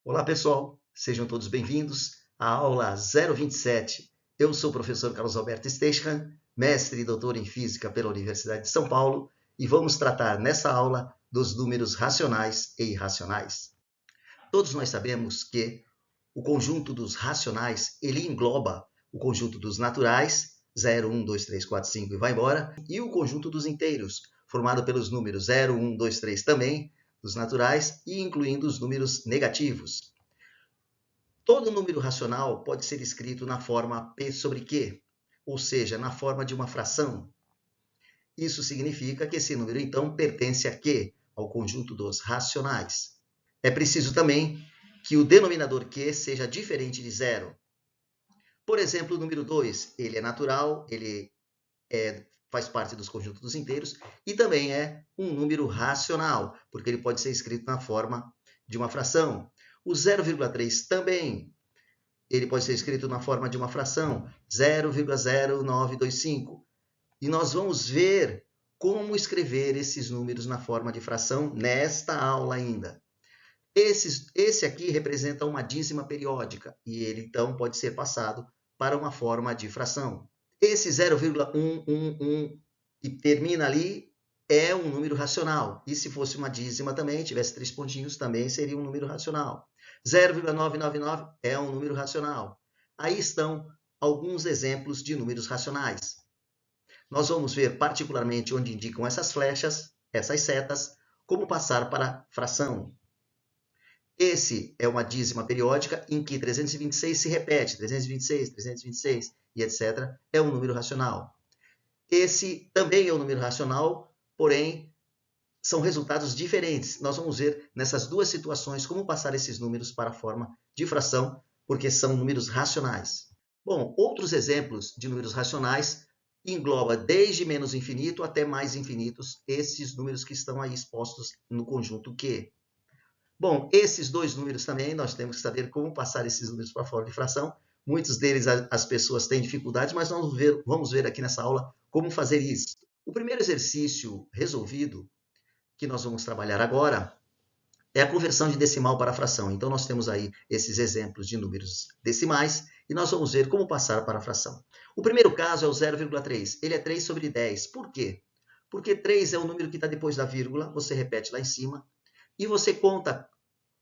Olá, pessoal. Sejam todos bem-vindos à aula 027. Eu sou o professor Carlos Alberto Steichmann, mestre e doutor em Física pela Universidade de São Paulo, e vamos tratar nessa aula dos números racionais e irracionais. Todos nós sabemos que o conjunto dos racionais, ele engloba o conjunto dos naturais, 0, 1, 2, 3, 4, 5 e vai embora, e o conjunto dos inteiros, formado pelos números 0, 1, 2, 3 também, dos naturais e incluindo os números negativos. Todo número racional pode ser escrito na forma P sobre Q, ou seja, na forma de uma fração. Isso significa que esse número, então, pertence a Q, ao conjunto dos racionais. É preciso também que o denominador Q seja diferente de zero. Por exemplo, o número 2, ele é natural, ele faz parte dos conjuntos dos inteiros e também é um número racional, porque ele pode ser escrito na forma de uma fração. O 0,3 também, ele pode ser escrito na forma de uma fração, 0,0925. E nós vamos ver como escrever esses números na forma de fração nesta aula ainda. Esse aqui representa uma dízima periódica e ele, então, pode ser passado para uma forma de fração. Esse 0,111 e termina ali é um número racional. E se fosse uma dízima também, tivesse 3 pontinhos, também seria um número racional. 0,999 é um número racional. Aí estão alguns exemplos de números racionais. Nós vamos ver particularmente onde indicam essas flechas, essas setas, como passar para fração. Esse é uma dízima periódica em que 326 se repete, 326, 326 e etc. é um número racional. Esse também é um número racional, porém, são resultados diferentes. Nós vamos ver nessas duas situações como passar esses números para a forma de fração, porque são números racionais. Bom, outros exemplos de números racionais engloba desde menos infinito até mais infinitos esses números que estão aí expostos no conjunto Q. Bom, esses dois números também, nós temos que saber como passar esses números para a forma de fração. Muitos deles as pessoas têm dificuldade, mas vamos ver aqui nessa aula como fazer isso. O primeiro exercício resolvido que nós vamos trabalhar agora é a conversão de decimal para fração. Então, nós temos aí esses exemplos de números decimais e nós vamos ver como passar para a fração. O primeiro caso é o 0,3. Ele é 3 sobre 10. Por quê? Porque 3 é o número que está depois da vírgula, você repete lá em cima, e você conta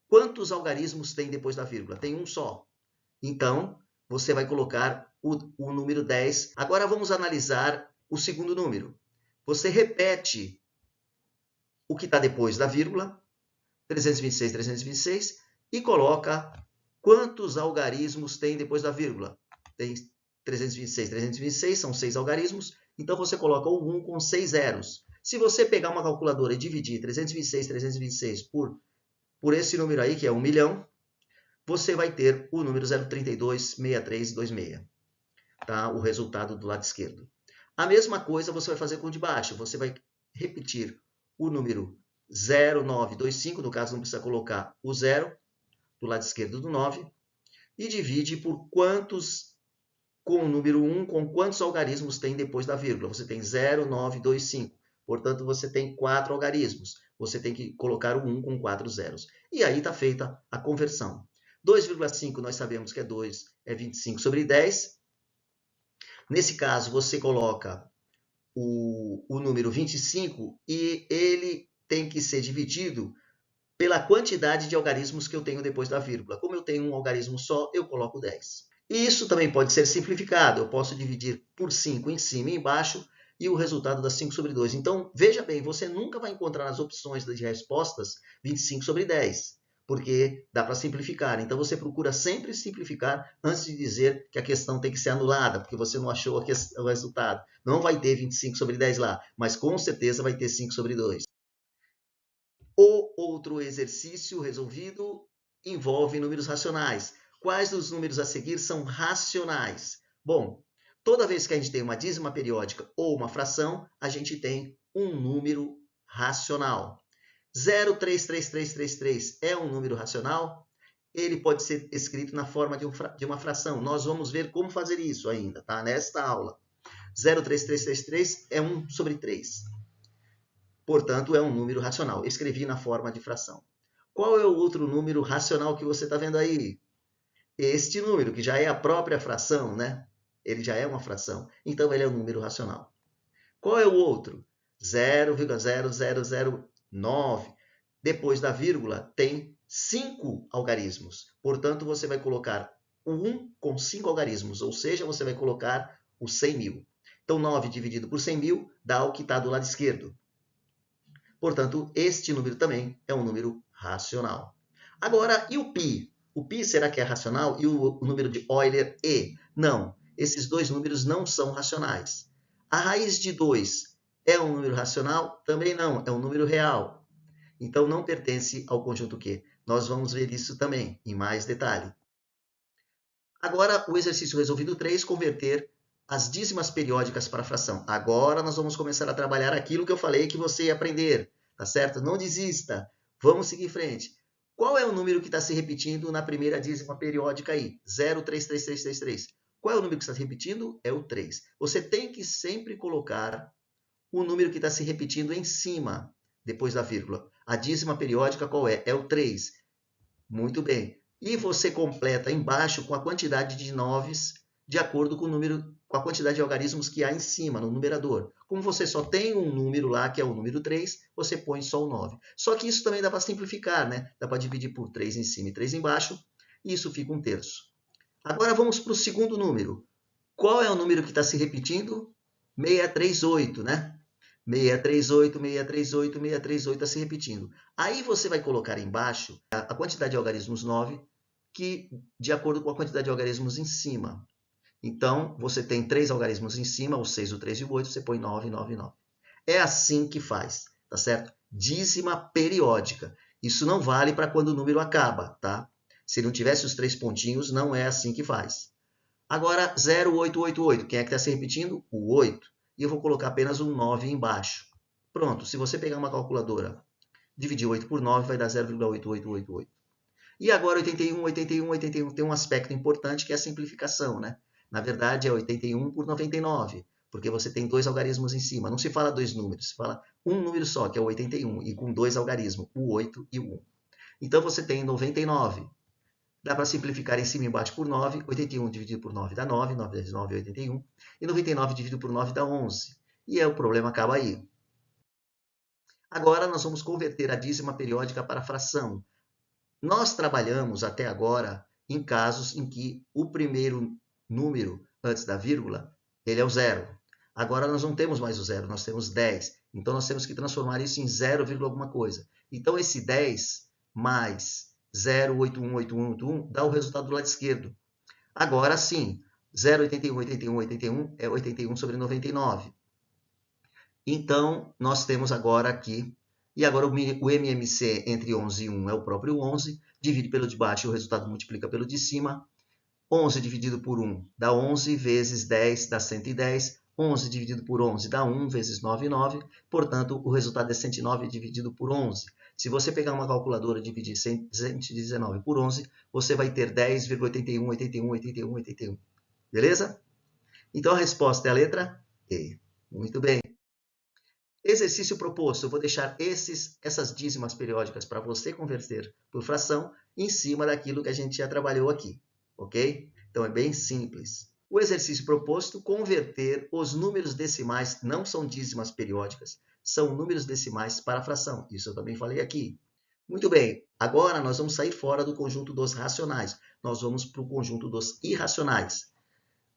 quantos algarismos tem depois da vírgula. Tem um só. Então, você vai colocar o número 10. Agora, vamos analisar o segundo número. Você repete o que está depois da vírgula, 326, 326, e coloca quantos algarismos tem depois da vírgula. Tem 326, 326, são 6 algarismos, então você coloca o 1 com 6 zeros. Se você pegar uma calculadora e dividir 326, 326 por esse número aí, que é 1 milhão, você vai ter o número 0326326, tá? O resultado do lado esquerdo. A mesma coisa você vai fazer com o de baixo. Você vai repetir o número 0925, no caso não precisa colocar o 0 do lado esquerdo do 9, e divide por quantos, com o número 1, com quantos algarismos tem depois da vírgula. Você tem 0925, portanto você tem 4 algarismos. Você tem que colocar o 1 com 4 zeros. E aí está feita a conversão. 2,5 nós sabemos que é 2, é 25 sobre 10. Nesse caso, você coloca o número 25 e ele tem que ser dividido pela quantidade de algarismos que eu tenho depois da vírgula. Como eu tenho um algarismo só, eu coloco 10. E isso também pode ser simplificado. Eu posso dividir por 5 em cima e embaixo e o resultado dá 5 sobre 2. Então, veja bem, você nunca vai encontrar nas opções de respostas 25 sobre 10, porque dá para simplificar. Então, você procura sempre simplificar antes de dizer que a questão tem que ser anulada, porque você não achou o resultado. Não vai ter 25 sobre 10 lá, mas com certeza vai ter 5 sobre 2. O outro exercício resolvido envolve números racionais. Quais dos números a seguir são racionais? Bom, toda vez que a gente tem uma dízima periódica ou uma fração, a gente tem um número racional. 0,33333 é um número racional? Ele pode ser escrito na forma de uma fração. Nós vamos ver como fazer isso ainda, tá? Nesta aula. 0,3333 é 1 sobre 3. Portanto, é um número racional. Escrevi na forma de fração. Qual é o outro número racional que você está vendo aí? Este número, que já é a própria fração, né? Ele já é uma fração. Então, ele é um número racional. Qual é o outro? 0,0009. Depois da vírgula, tem 5 algarismos. Portanto, você vai colocar o 1 com 5 algarismos, ou seja, você vai colocar o 100 mil. Então, 9 dividido por 100 mil dá o que está do lado esquerdo. Portanto, este número também é um número racional. Agora, e o π? O π será que é racional? E o número de Euler, E? Não, esses dois números não são racionais. A raiz de 2 é um número racional? Também não, é um número real. Então, não pertence ao conjunto Q. Nós vamos ver isso também, em mais detalhe. Agora, o exercício resolvido 3, converter as dízimas periódicas para fração. Agora nós vamos começar a trabalhar aquilo que eu falei que você ia aprender, tá certo? Não desista, vamos seguir em frente. Qual é o número que está se repetindo na primeira dízima periódica aí? 0,33333. Qual é o número que está se repetindo? É o 3. Você tem que sempre colocar o número que está se repetindo em cima, depois da vírgula. A dízima periódica qual é? É o 3. Muito bem. E você completa embaixo com a quantidade de noves de acordo com o número, com a quantidade de algarismos que há em cima, no numerador. Como você só tem um número lá, que é o número 3, você põe só o 9. Só que isso também dá para simplificar, né? Dá para dividir por 3 em cima e 3 embaixo, e isso fica 1/3. Agora vamos para o segundo número. Qual é o número que está se repetindo? 638, né? 638, 638, 638 está se repetindo. Aí você vai colocar embaixo a quantidade de algarismos 9, que de acordo com a quantidade de algarismos em cima. Então, você tem 3 algarismos em cima, o 6, o 3 e o 8, você põe 9, 9, 9. É assim que faz, tá certo? Dízima periódica. Isso não vale para quando o número acaba, tá? Se não tivesse os 3 pontinhos, não é assim que faz. Agora, 0888. Quem é que está se repetindo? O 8. E eu vou colocar apenas um 9 embaixo. Pronto. Se você pegar uma calculadora, dividir 8 por 9, vai dar 0,8888. E agora, 81, 81, 81. Tem um aspecto importante que é a simplificação, né? Na verdade, é 81 por 99, porque você tem 2 algarismos em cima. Não se fala 2 números, se fala um número só, que é o 81, e com 2 algarismos, o 8 e o 1. Então, você tem 99. Dá para simplificar em cima e embaixo por 9. 81 dividido por 9 dá 9. 9 vezes 9 é 81. E 99 dividido por 9 dá 11. E aí o problema acaba aí. Agora nós vamos converter a dízima periódica para fração. Nós trabalhamos até agora em casos em que o primeiro número antes da vírgula, ele é o zero. Agora nós não temos mais o zero, nós temos 10. Então nós temos que transformar isso em 0, alguma coisa. Então esse 10 mais 0,818181 dá o resultado do lado esquerdo. Agora sim, 0,818181 é 81 sobre 99. Então, nós temos agora aqui, e agora o MMC entre 11 e 1 é o próprio 11, divide pelo de baixo e o resultado multiplica pelo de cima. 11 dividido por 1 dá 11, vezes 10 dá 110. 11 dividido por 11 dá 1, vezes 9, 9. Portanto, o resultado é 109 dividido por 11. Se você pegar uma calculadora e dividir 119 por 11, você vai ter 10,81818181. Beleza? Então, a resposta é a letra E. Muito bem. Exercício proposto. Eu vou deixar essas dízimas periódicas para você converter por fração em cima daquilo que a gente já trabalhou aqui. Ok? Então, é bem simples. O exercício proposto, converter os números decimais, não são dízimas periódicas, são números decimais para fração. Isso eu também falei aqui. Muito bem, agora nós vamos sair fora do conjunto dos racionais. Nós vamos para o conjunto dos irracionais.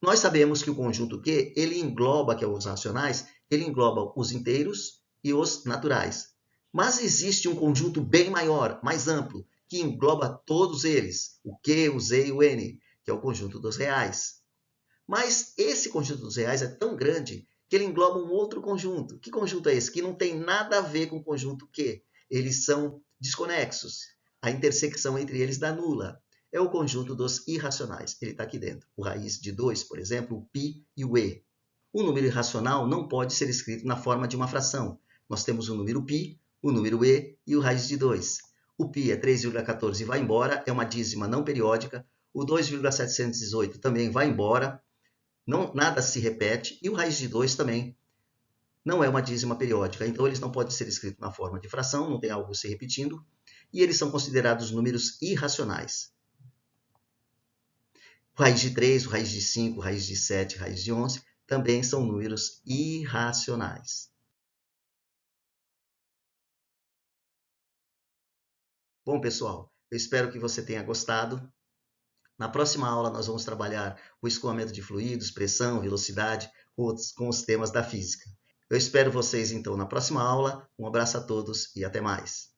Nós sabemos que o conjunto Q, ele engloba, que é os racionais, ele engloba os inteiros e os naturais. Mas existe um conjunto bem maior, mais amplo, que engloba todos eles, o Q, o Z e o N, que é o conjunto dos reais. Mas esse conjunto dos reais é tão grande que ele engloba um outro conjunto. Que conjunto é esse? Que não tem nada a ver com o conjunto Q. Eles são desconexos. A intersecção entre eles dá nula. É o conjunto dos irracionais. Ele está aqui dentro. O raiz de 2, por exemplo, o π e o e. O número irracional não pode ser escrito na forma de uma fração. Nós temos o número π, o número e e o raiz de 2. O π é 3,14 e vai embora, é uma dízima não periódica. O 2,718 também vai embora. Não, nada se repete, e o raiz de 2 também não é uma dízima periódica, então eles não podem ser escritos na forma de fração, não tem algo se repetindo, e eles são considerados números irracionais. O raiz de 3, o raiz de 5, o raiz de 7, o raiz de 11 também são números irracionais. Bom, pessoal, eu espero que você tenha gostado. Na próxima aula, nós vamos trabalhar o escoamento de fluidos, pressão, velocidade, com os temas da física. Eu espero vocês, então, na próxima aula. Um abraço a todos e até mais.